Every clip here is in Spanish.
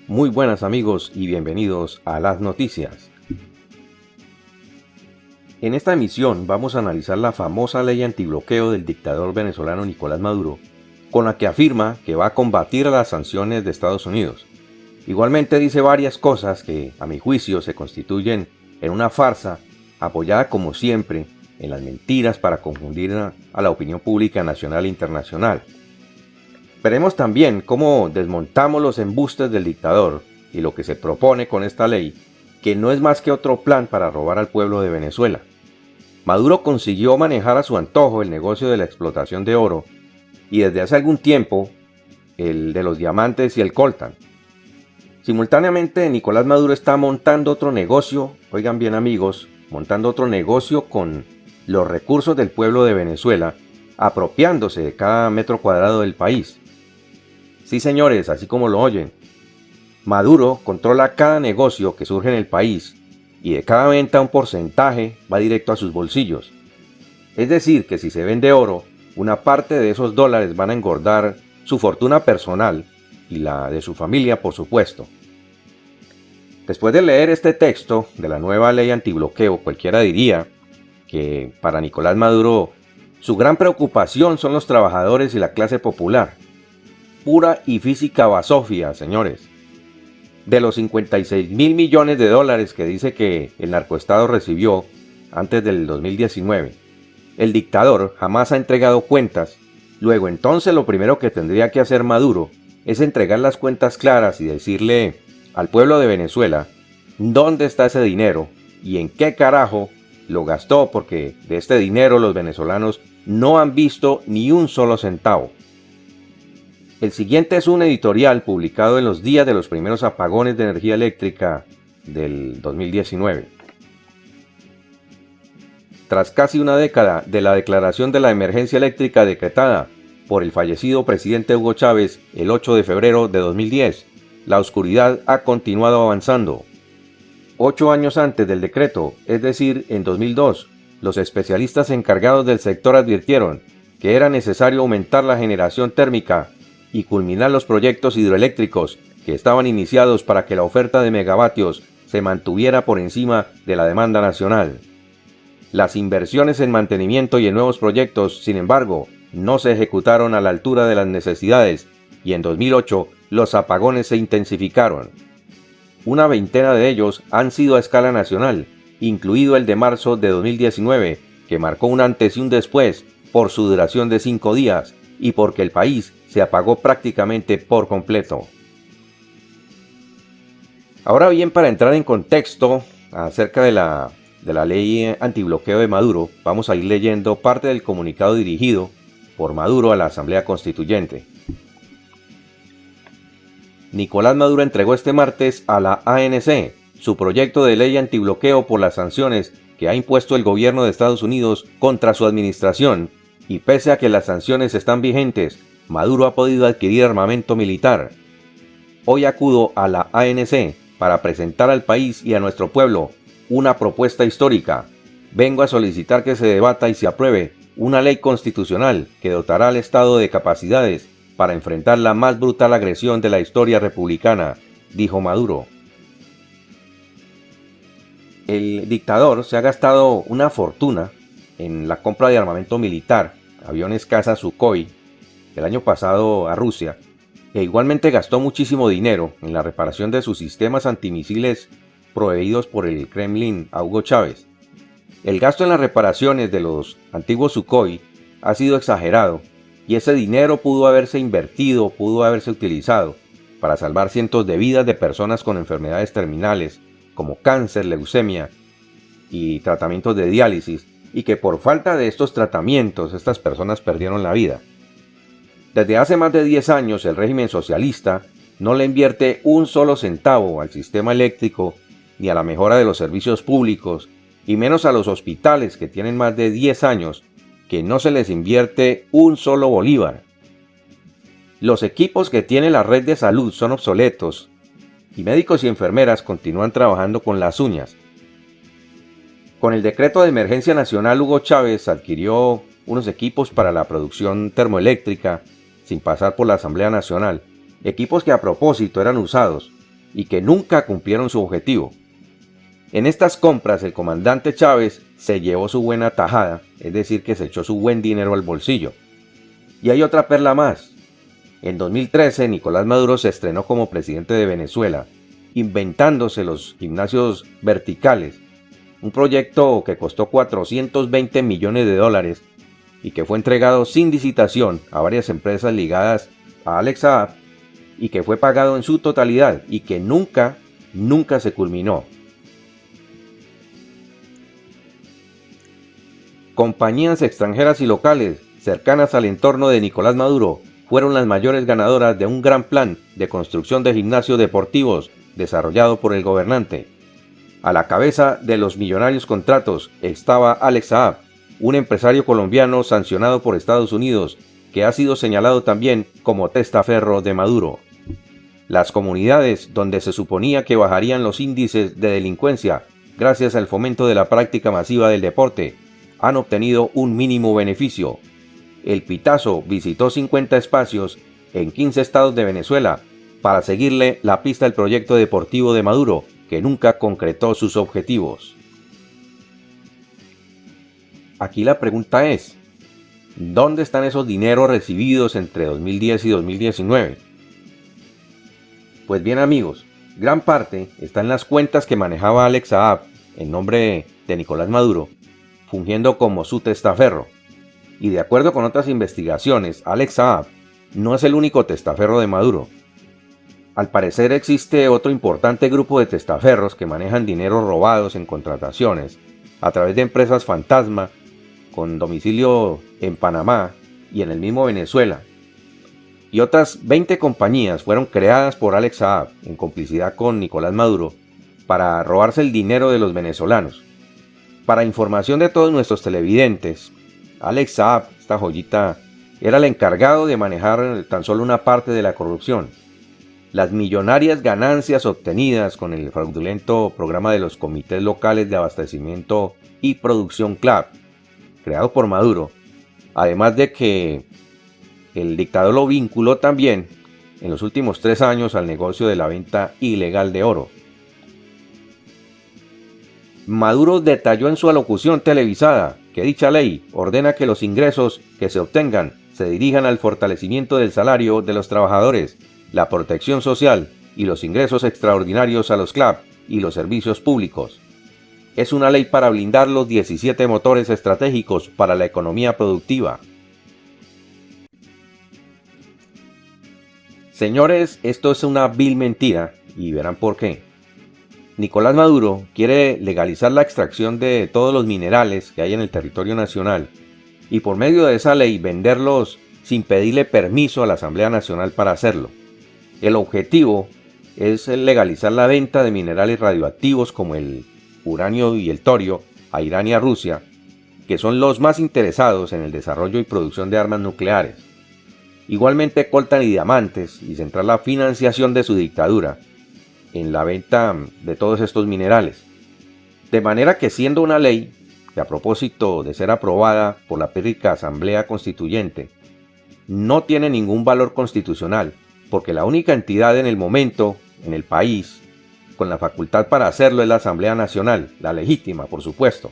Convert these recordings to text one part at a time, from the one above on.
Muy buenas amigos y bienvenidos a las noticias. En esta emisión vamos a analizar la famosa ley antibloqueo del dictador venezolano Nicolás Maduro, con la que afirma que va a combatir a las sanciones de Estados Unidos. Igualmente dice varias cosas que, a mi juicio, se constituyen en una farsa, apoyada como siempre en las mentiras para confundir a la opinión pública nacional e internacional. Veremos también cómo desmontamos los embustes del dictador y lo que se propone con esta ley, que no es más que otro plan para robar al pueblo de Venezuela. Maduro consiguió manejar a su antojo el negocio de la explotación de oro y desde hace algún tiempo el de los diamantes y el coltan. Simultáneamente Nicolás Maduro está montando otro negocio, oigan bien amigos, montando otro negocio con los recursos del pueblo de Venezuela, apropiándose de cada metro cuadrado del país. Sí, señores, así como lo oyen. Maduro controla cada negocio que surge en el país y de cada venta un porcentaje va directo a sus bolsillos. Es decir, que si se vende oro, una parte de esos dólares van a engordar su fortuna personal y la de su familia, por supuesto. Después de leer este texto de la nueva ley antibloqueo, cualquiera diría que para Nicolás Maduro su gran preocupación son los trabajadores y la clase popular. Pura y física basofia, señores. De los 56.000 millones de dólares que dice que el narcoestado recibió antes del 2019, el dictador jamás ha entregado cuentas. Luego entonces lo primero que tendría que hacer Maduro es entregar las cuentas claras y decirle al pueblo de Venezuela dónde está ese dinero y en qué carajo lo gastó, porque de este dinero los venezolanos no han visto ni un solo centavo. El siguiente es un editorial publicado en los días de los primeros apagones de energía eléctrica del 2019. Tras casi una década de la declaración de la emergencia eléctrica decretada por el fallecido presidente Hugo Chávez el 8 de febrero de 2010, la oscuridad ha continuado avanzando. 8 años antes del decreto, es decir, en 2002, los especialistas encargados del sector advirtieron que era necesario aumentar la generación térmica y culminar los proyectos hidroeléctricos que estaban iniciados para que la oferta de megavatios se mantuviera por encima de la demanda nacional. Las inversiones en mantenimiento y en nuevos proyectos, sin embargo, no se ejecutaron a la altura de las necesidades y en 2008 los apagones se intensificaron. Una veintena de ellos han sido a escala nacional, incluido el de marzo de 2019, que marcó un antes y un después por su duración de 5 días y porque el país se apagó prácticamente por completo. Ahora bien, para entrar en contexto acerca de la ley antibloqueo de Maduro, vamos a ir leyendo parte del comunicado dirigido por Maduro a la Asamblea Constituyente. Nicolás Maduro entregó este martes a la ANC su proyecto de ley antibloqueo por las sanciones que ha impuesto el gobierno de Estados Unidos contra su administración, y pese a que las sanciones están vigentes, Maduro ha podido adquirir armamento militar. Hoy acudo a la ANC para presentar al país y a nuestro pueblo una propuesta histórica. Vengo a solicitar que se debata y se apruebe una ley constitucional que dotará al Estado de capacidades para enfrentar la más brutal agresión de la historia republicana, dijo Maduro. El dictador se ha gastado una fortuna en la compra de armamento militar, aviones caza Sukhoi, el año pasado a Rusia, e igualmente gastó muchísimo dinero en la reparación de sus sistemas antimisiles proveídos por el Kremlin a Hugo Chávez. El gasto en las reparaciones de los antiguos Sukhoi ha sido exagerado, y ese dinero pudo haberse invertido, pudo haberse utilizado para salvar cientos de vidas de personas con enfermedades terminales como cáncer, leucemia y tratamientos de diálisis, y que por falta de estos tratamientos estas personas perdieron la vida. Desde hace más de 10 años el régimen socialista no le invierte un solo centavo al sistema eléctrico ni a la mejora de los servicios públicos, y menos a los hospitales que tienen más de 10 años que no se les invierte un solo bolívar. Los equipos que tiene la red de salud son obsoletos y médicos y enfermeras continúan trabajando con las uñas. Con el decreto de emergencia nacional, Hugo Chávez adquirió unos equipos para la producción termoeléctrica sin pasar por la Asamblea Nacional, equipos que a propósito eran usados y que nunca cumplieron su objetivo. En estas compras el comandante Chávez se llevó su buena tajada, es decir, que se echó su buen dinero al bolsillo. Y hay otra perla más. En 2013 Nicolás Maduro se estrenó como presidente de Venezuela, inventándose los gimnasios verticales, un proyecto que costó 420 millones de dólares y que fue entregado sin licitación a varias empresas ligadas a Alex Saab y que fue pagado en su totalidad y que nunca se culminó. Compañías extranjeras y locales cercanas al entorno de Nicolás Maduro fueron las mayores ganadoras de un gran plan de construcción de gimnasios deportivos desarrollado por el gobernante. A la cabeza de los millonarios contratos estaba Alex Saab, un empresario colombiano sancionado por Estados Unidos, que ha sido señalado también como testaferro de Maduro. Las comunidades donde se suponía que bajarían los índices de delincuencia gracias al fomento de la práctica masiva del deporte, han obtenido un mínimo beneficio. El Pitazo visitó 50 espacios en 15 estados de Venezuela para seguirle la pista al proyecto deportivo de Maduro, que nunca concretó sus objetivos. Aquí la pregunta es, ¿dónde están esos dineros recibidos entre 2010 y 2019? Pues bien amigos, gran parte está en las cuentas que manejaba Alex Saab en nombre de Nicolás Maduro, fungiendo como su testaferro. Y de acuerdo con otras investigaciones, Alex Saab no es el único testaferro de Maduro. Al parecer existe otro importante grupo de testaferros que manejan dinero robados en contrataciones a través de empresas fantasma con domicilio en Panamá y en el mismo Venezuela. Y otras 20 compañías fueron creadas por Alex Saab en complicidad con Nicolás Maduro para robarse el dinero de los venezolanos. Para información de todos nuestros televidentes, Alex Saab, esta joyita, era el encargado de manejar tan solo una parte de la corrupción. Las millonarias ganancias obtenidas con el fraudulento programa de los comités locales de abastecimiento y producción CLAP, creado por Maduro, además de que el dictador lo vinculó también en los últimos 3 años al negocio de la venta ilegal de oro. Maduro detalló en su alocución televisada que dicha ley ordena que los ingresos que se obtengan se dirijan al fortalecimiento del salario de los trabajadores, la protección social y los ingresos extraordinarios a los CLAP y los servicios públicos. Es una ley para blindar los 17 motores estratégicos para la economía productiva. Señores, esto es una vil mentira y verán por qué. Nicolás Maduro quiere legalizar la extracción de todos los minerales que hay en el territorio nacional y por medio de esa ley venderlos sin pedirle permiso a la Asamblea Nacional para hacerlo. El objetivo es legalizar la venta de minerales radioactivos como el uranio y el torio a Irán y a Rusia, que son los más interesados en el desarrollo y producción de armas nucleares. Igualmente coltan y diamantes y centrar la financiación de su dictadura en la venta de todos estos minerales. De manera que siendo una ley que a propósito de ser aprobada por la pírrica Asamblea Constituyente, no tiene ningún valor constitucional, porque la única entidad en el momento, en el país, con la facultad para hacerlo es la Asamblea Nacional, la legítima, por supuesto.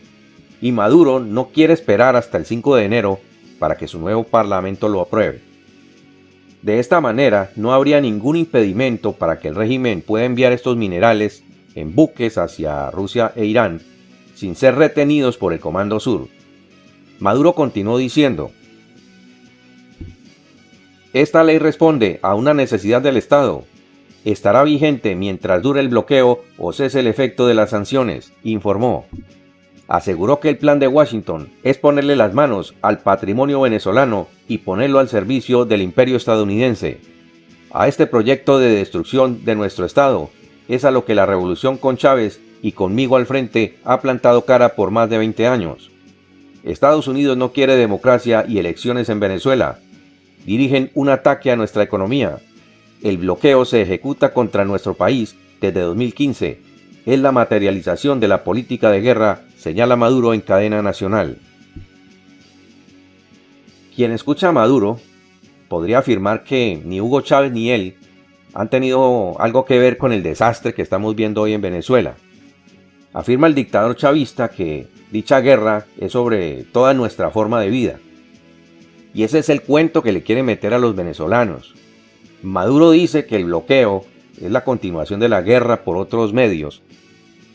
Y Maduro no quiere esperar hasta el 5 de enero para que su nuevo parlamento lo apruebe. De esta manera, no habría ningún impedimento para que el régimen pueda enviar estos minerales en buques hacia Rusia e Irán, sin ser retenidos por el Comando Sur. Maduro continuó diciendo: esta ley responde a una necesidad del Estado. Estará vigente mientras dure el bloqueo o cese el efecto de las sanciones, informó. Aseguró que el plan de Washington es ponerle las manos al patrimonio venezolano y ponerlo al servicio del imperio estadounidense. A este proyecto de destrucción de nuestro Estado es a lo que la revolución con Chávez y conmigo al frente ha plantado cara por más de 20 años. Estados Unidos no quiere democracia y elecciones en Venezuela. Dirigen un ataque a nuestra economía. El bloqueo se ejecuta contra nuestro país desde 2015. Es la materialización de la política de guerra, señala Maduro en cadena nacional. Quien escucha a Maduro podría afirmar que ni Hugo Chávez ni él han tenido algo que ver con el desastre que estamos viendo hoy en Venezuela. Afirma el dictador chavista que dicha guerra es sobre toda nuestra forma de vida. Y ese es el cuento que le quiere meter a los venezolanos. Maduro dice que el bloqueo es la continuación de la guerra por otros medios.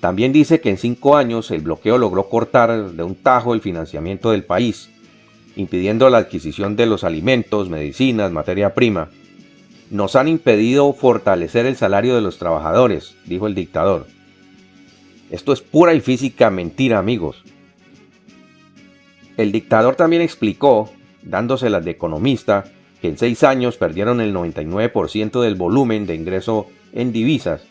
También dice que en 5 años el bloqueo logró cortar de un tajo el financiamiento del país, impidiendo la adquisición de los alimentos, medicinas, materia prima. Nos han impedido fortalecer el salario de los trabajadores, dijo el dictador. Esto es pura y física mentira, amigos. El dictador también explicó, dándoselas de economista, que en 6 años perdieron el 99% del volumen de ingreso en divisas.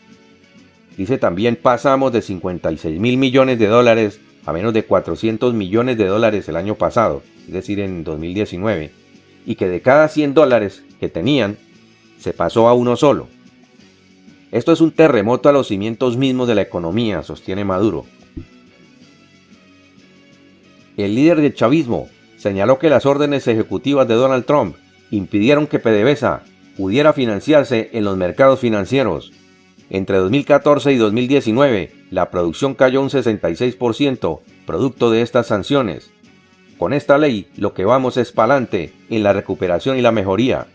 Dice también pasamos de 56.000 millones de dólares a menos de 400 millones de dólares el año pasado, es decir, en 2019, y que de cada 100 dólares que tenían, se pasó a uno solo. Esto es un terremoto a los cimientos mismos de la economía, sostiene Maduro. El líder del chavismo señaló que las órdenes ejecutivas de Donald Trump impidieron que PDVSA pudiera financiarse en los mercados financieros. Entre 2014 y 2019, la producción cayó un 66%, producto de estas sanciones. Con esta ley, lo que vamos es pa'lante en la recuperación y la mejoría.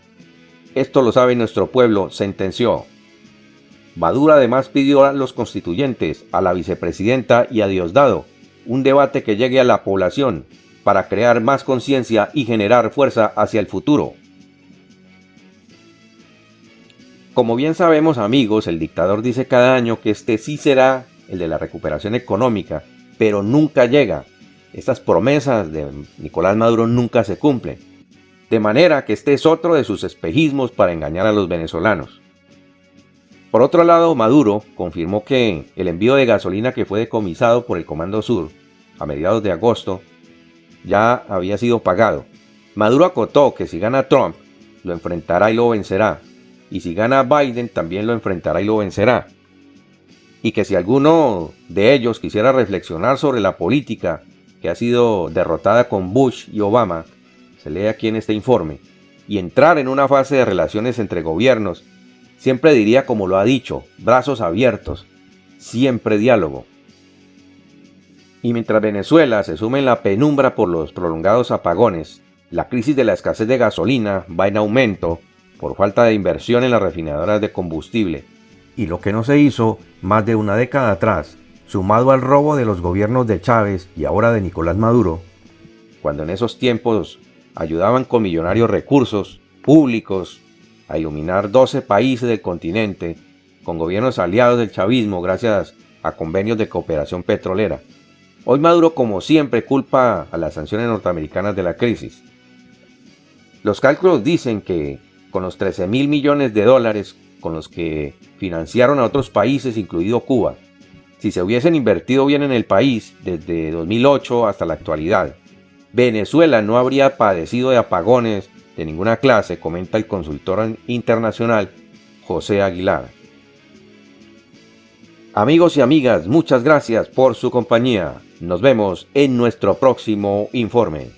Esto lo sabe nuestro pueblo, sentenció. Maduro además pidió a los constituyentes, a la vicepresidenta y a Diosdado, un debate que llegue a la población para crear más conciencia y generar fuerza hacia el futuro. Como bien sabemos, amigos, el dictador dice cada año que este sí será el de la recuperación económica, pero nunca llega. Estas promesas de Nicolás Maduro nunca se cumplen. De manera que este es otro de sus espejismos para engañar a los venezolanos. Por otro lado, Maduro confirmó que el envío de gasolina que fue decomisado por el Comando Sur a mediados de agosto ya había sido pagado. Maduro acotó que si gana Trump, lo enfrentará y lo vencerá. Y si gana Biden, también lo enfrentará y lo vencerá. Y que si alguno de ellos quisiera reflexionar sobre la política que ha sido derrotada con Bush y Obama, se lee aquí en este informe, y entrar en una fase de relaciones entre gobiernos, siempre diría como lo ha dicho, brazos abiertos, siempre diálogo. Y mientras Venezuela se sume en la penumbra por los prolongados apagones, la crisis de la escasez de gasolina va en aumento por falta de inversión en las refinadoras de combustible. Y lo que no se hizo más de una década atrás, sumado al robo de los gobiernos de Chávez y ahora de Nicolás Maduro, cuando en esos tiempos ayudaban con millonarios recursos públicos a iluminar 12 países del continente con gobiernos aliados del chavismo gracias a convenios de cooperación petrolera. Hoy Maduro, como siempre, culpa a las sanciones norteamericanas de la crisis. Los cálculos dicen que con los 13.000 millones de dólares con los que financiaron a otros países, incluido Cuba, si se hubiesen invertido bien en el país desde 2008 hasta la actualidad, Venezuela no habría padecido de apagones de ninguna clase, comenta el consultor internacional José Aguilar. Amigos y amigas, muchas gracias por su compañía. Nos vemos en nuestro próximo informe.